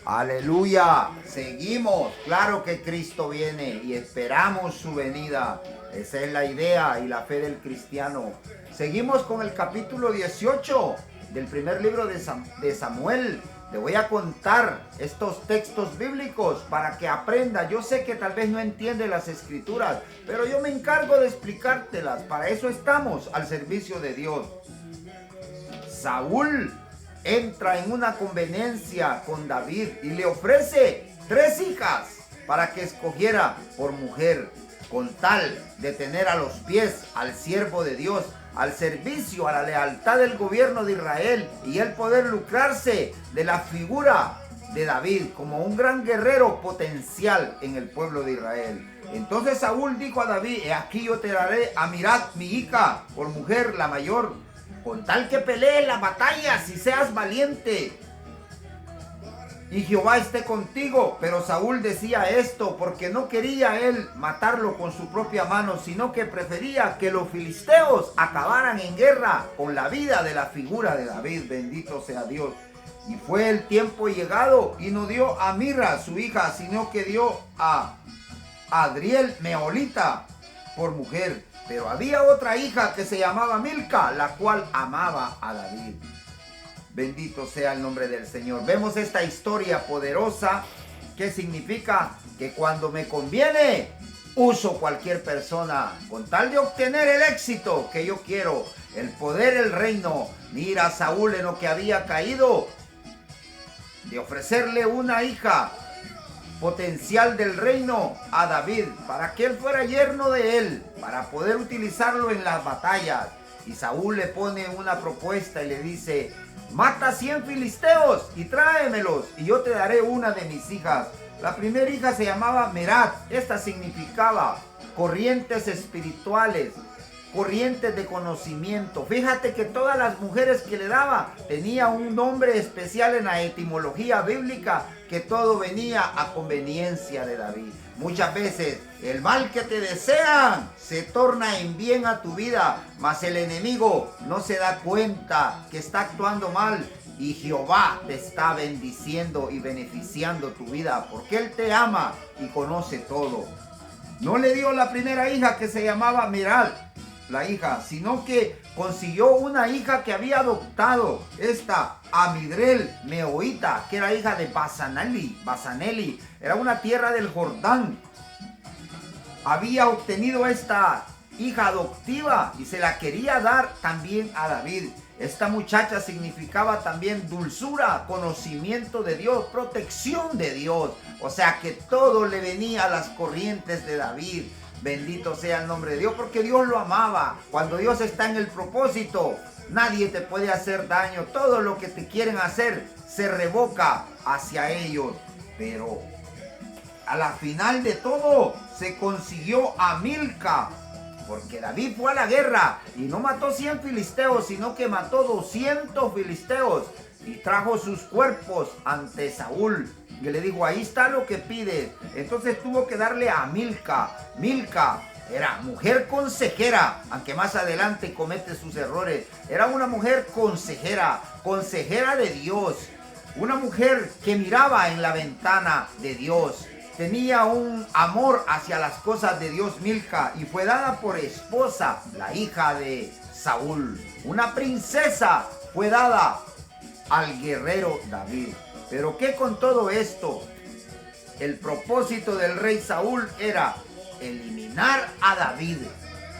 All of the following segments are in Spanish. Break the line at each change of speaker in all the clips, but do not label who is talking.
Aleluya, seguimos, claro que Cristo viene y esperamos su venida. Esa es la idea y la fe del cristiano. Seguimos con el capítulo 18 del primer libro de Samuel. Te voy a contar estos textos bíblicos para que aprenda. Yo sé que tal vez no entiende las escrituras, pero yo me encargo de explicártelas. Para eso estamos al servicio de Dios. Saúl entra en una conveniencia con David y le ofrece 3 hijas para que escogiera por mujer, con tal de tener a los pies al siervo de Dios, al servicio, a la lealtad del gobierno de Israel, y él poder lucrarse de la figura de David como un gran guerrero potencial en el pueblo de Israel. Entonces Saúl dijo a David: he aquí yo te daré a Mirat, mi hija, por mujer, la mayor, con tal que pelees las batallas y seas valiente, y Jehová esté contigo. Pero Saúl decía esto porque no quería él matarlo con su propia mano, sino que prefería que los filisteos acabaran en guerra con la vida de la figura de David. Bendito sea Dios. Y fue el tiempo llegado, y no dio a Mirra su hija, sino que dio a Adriel Meolita por mujer. Pero había otra hija que se llamaba Milca, la cual amaba a David. Bendito sea el nombre del Señor. Vemos esta historia poderosa que significa que cuando me conviene, uso cualquier persona con tal de obtener el éxito que yo quiero, el poder, el reino. Mira a Saúl en lo que había caído, de ofrecerle una hija potencial del reino a David, para que él fuera yerno de él, para poder utilizarlo en las batallas. Y Saúl le pone una propuesta y le dice: mata 100 filisteos y tráemelos, y yo te daré una de mis hijas. La primera hija se llamaba Merat. Esta significaba corrientes espirituales, corrientes de conocimiento. Fíjate que todas las mujeres que le daba tenía un nombre especial en la etimología bíblica, que todo venía a conveniencia de David. Muchas veces el mal que te desean se torna en bien a tu vida, mas el enemigo no se da cuenta que está actuando mal, y Jehová te está bendiciendo y beneficiando tu vida, porque Él te ama y conoce todo. No le dio la primera hija, que se llamaba Miral, la hija, sino que consiguió una hija que había adoptado, esta Amidrel Meoita, que era hija de Basaneli, era una tierra del Jordán. Había obtenido esta hija adoptiva y se la quería dar también a David. Esta muchacha significaba también dulzura, conocimiento de Dios, protección de Dios. O sea que todo le venía a las corrientes de David. Bendito sea el nombre de Dios, porque Dios lo amaba. Cuando Dios está en el propósito, nadie te puede hacer daño. Todo lo que te quieren hacer se revoca hacia ellos. Pero a la final de todo se consiguió a Milca, porque David fue a la guerra y no mató 100 filisteos, sino que mató 200 filisteos y trajo sus cuerpos ante Saúl. Y le dijo: ahí está lo que pides. Entonces tuvo que darle a Milca. Milca era mujer consejera, aunque más adelante comete sus errores. Era una mujer consejera, consejera de Dios. Una mujer que miraba en la ventana de Dios. Tenía un amor hacia las cosas de Dios, Milca, y fue dada por esposa, la hija de Saúl. Una princesa fue dada al guerrero David. Pero ¿qué con todo esto? El propósito del rey Saúl era eliminar a David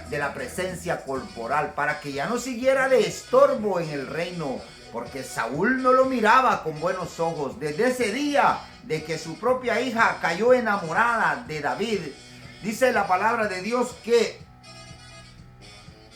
de la presencia corporal, para que ya no siguiera de estorbo en el reino, porque Saúl no lo miraba con buenos ojos. Desde ese día de que su propia hija cayó enamorada de David, dice la palabra de Dios que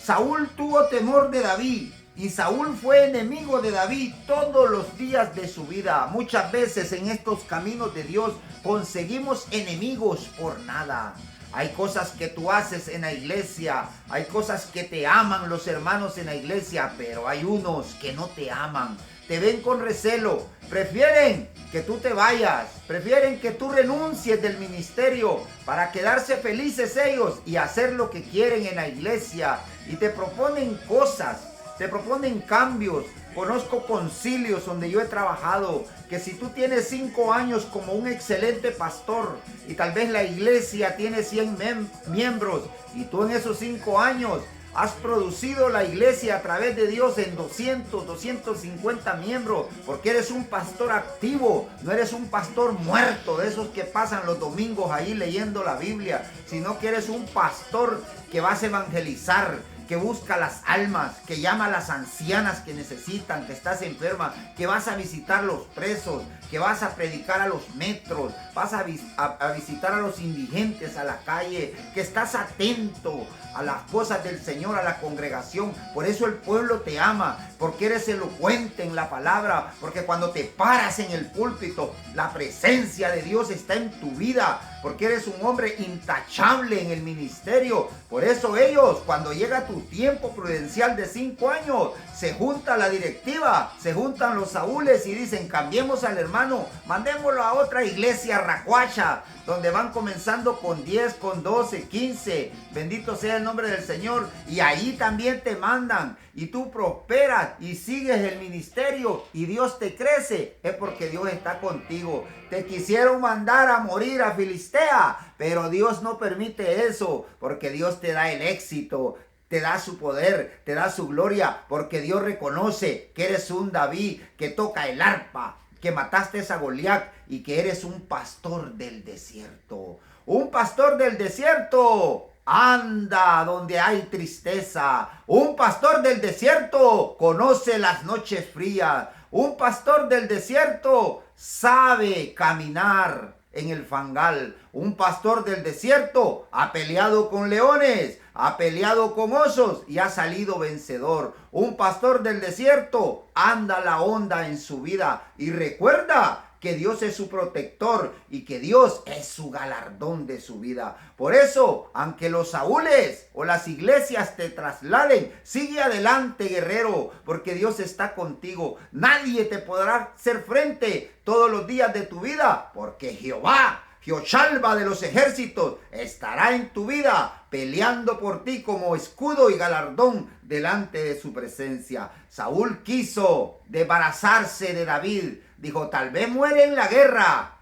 Saúl tuvo temor de David, y Saúl fue enemigo de David todos los días de su vida. Muchas veces en estos caminos de Dios conseguimos enemigos por nada. Hay cosas que tú haces en la iglesia, hay cosas que te aman los hermanos en la iglesia, pero hay unos que no te aman, te ven con recelo, prefieren que tú te vayas, prefieren que tú renuncies del ministerio para quedarse felices ellos y hacer lo que quieren en la iglesia, y te proponen cosas, te proponen cambios, Conozco concilios donde yo he trabajado, que si tú tienes 5 años como un excelente pastor y tal vez la iglesia tiene 100 miembros y tú en esos 5 años has producido la iglesia a través de Dios en 200, 250 miembros, porque eres un pastor activo, no eres un pastor muerto, de esos que pasan los domingos ahí leyendo la Biblia, sino que eres un pastor que vas a evangelizar, que busca las almas, que llama a las ancianas que necesitan, que estás enferma, que vas a visitar los presos, que vas a predicar a los metros, vas a visitar a los indigentes a la calle, que estás atento a las cosas del Señor, a la congregación. Por eso el pueblo te ama, porque eres elocuente en la palabra, porque cuando te paras en el púlpito, la presencia de Dios está en tu vida, porque eres un hombre intachable en el ministerio. Por eso ellos, cuando llega tu tiempo prudencial de 5 años, se junta la directiva, se juntan los saúles y dicen: cambiemos al hermano, mandémoslo a otra iglesia racuacha, donde van comenzando con 10, con 12, 15, bendito sea el nombre del Señor, y ahí también te mandan, y tú prosperas y sigues el ministerio y Dios te crece, es porque Dios está contigo. Te quisieron mandar a morir a Filistea, pero Dios no permite eso, porque Dios te da el éxito, te da su poder, te da su gloria, porque Dios reconoce que eres un David que toca el arpa, que mataste a Goliat y que eres un pastor del desierto. Un pastor del desierto anda donde hay tristeza. Un pastor del desierto conoce las noches frías. Un pastor del desierto sabe caminar en el fangal. Un pastor del desierto ha peleado con leones, ha peleado con osos y ha salido vencedor. Un pastor del desierto anda la onda en su vida y recuerda que Dios es su protector y que Dios es su galardón de su vida. Por eso, aunque los saúles o las iglesias te trasladen, sigue adelante, guerrero, porque Dios está contigo. Nadie te podrá hacer frente todos los días de tu vida, porque Jehová, Jehoshaphat de los ejércitos, estará en tu vida, peleando por ti como escudo y galardón delante de su presencia. Saúl quiso desbarazarse de David. Dijo: tal vez muere en la guerra,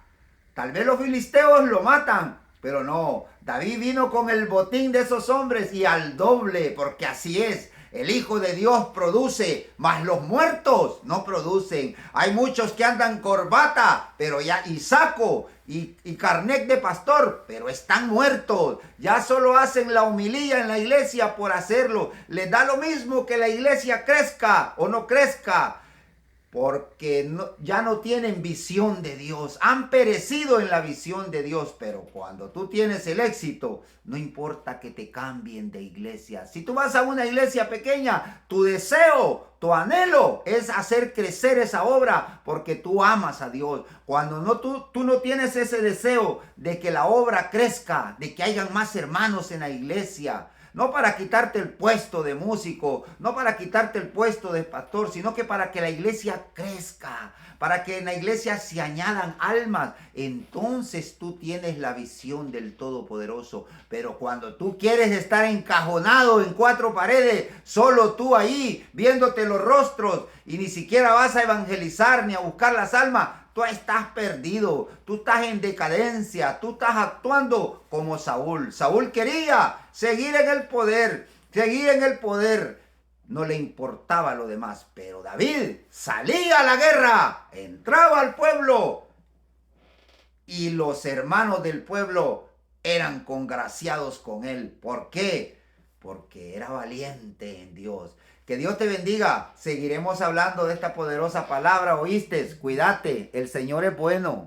tal vez los filisteos lo matan, pero no, David vino con el botín de esos hombres y al doble, porque así es. El Hijo de Dios produce, mas los muertos no producen. Hay muchos que andan corbata, pero ya y saco y carnet de pastor, pero están muertos. Ya solo hacen la homilía en la iglesia por hacerlo. Les da lo mismo que la iglesia crezca o no crezca, porque ya no tienen visión de Dios, han perecido en la visión de Dios. Pero cuando tú tienes el éxito, no importa que te cambien de iglesia. Si tú vas a una iglesia pequeña, tu deseo, tu anhelo es hacer crecer esa obra, porque tú amas a Dios. Cuando tú no tienes ese deseo de que la obra crezca, de que hayan más hermanos en la iglesia, no para quitarte el puesto de músico, no para quitarte el puesto de pastor, sino que para que la iglesia crezca, para que en la iglesia se añadan almas. Entonces tú tienes la visión del Todopoderoso. Pero cuando tú quieres estar encajonado en 4 paredes, solo tú ahí, viéndote los rostros, y ni siquiera vas a evangelizar ni a buscar las almas, tú estás perdido, tú estás en decadencia, tú estás actuando como Saúl. Saúl quería seguir en el poder, no le importaba lo demás, pero David salía a la guerra, entraba al pueblo y los hermanos del pueblo eran congraciados con él. ¿Por qué? Porque era valiente en Dios. Que Dios te bendiga. Seguiremos hablando de esta poderosa palabra, ¿oíste? Cuídate, el Señor es bueno.